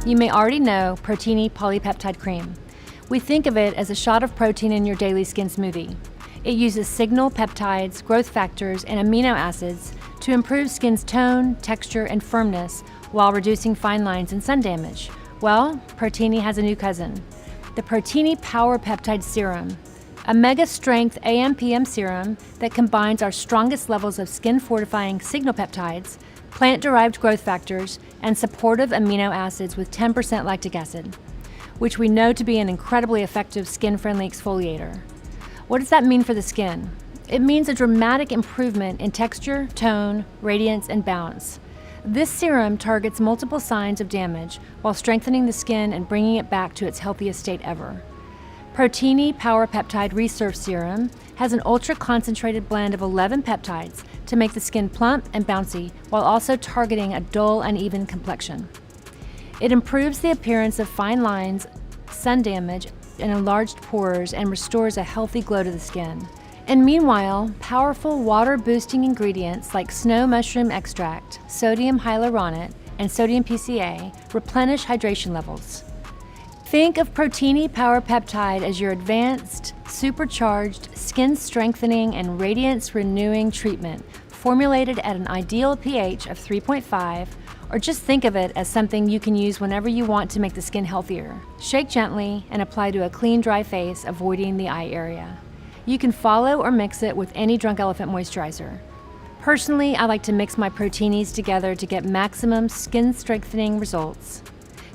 You may already know Protini Polypeptide Cream. We think of it as a shot of protein in your daily skin smoothie. It uses signal peptides, growth factors, and amino acids to improve skin's tone, texture, and firmness while reducing fine lines and sun damage. Well, Protini has a new cousin, the Protini Powerpeptide Serum, a mega-strength AM/PM serum that combines our strongest levels of skin-fortifying signal peptides, plant-derived growth factors, and supportive amino acids with 10% lactic acid, which we know to be an incredibly effective skin-friendly exfoliator. What does that mean for the skin? It means a dramatic improvement in texture, tone, radiance, and bounce. This serum targets multiple signs of damage while strengthening the skin and bringing it back to its healthiest state ever. Protini Powerpeptide Resurf Serum has an ultra-concentrated blend of 11 peptides to make the skin plump and bouncy while also targeting a dull, uneven complexion. It improves the appearance of fine lines, sun damage, and enlarged pores and restores a healthy glow to the skin. And meanwhile, powerful water-boosting ingredients like snow mushroom extract, sodium hyaluronate, and sodium PCA replenish hydration levels. Think of Protini Powerpeptide as your advanced, supercharged, skin-strengthening and radiance-renewing treatment formulated at an ideal pH of 3.5, or just think of it as something you can use whenever you want to make the skin healthier. Shake gently and apply to a clean, dry face, avoiding the eye area. You can follow or mix it with any Drunk Elephant moisturizer. Personally, I like to mix my Protinis together to get maximum skin-strengthening results.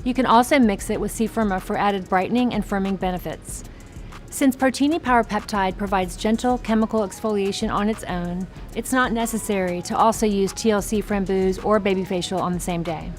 You can also mix it with C-Firma for added brightening and firming benefits. Since Protini Powerpeptide provides gentle chemical exfoliation on its own, it's not necessary to also use TLC Framboos or Baby Facial on the same day.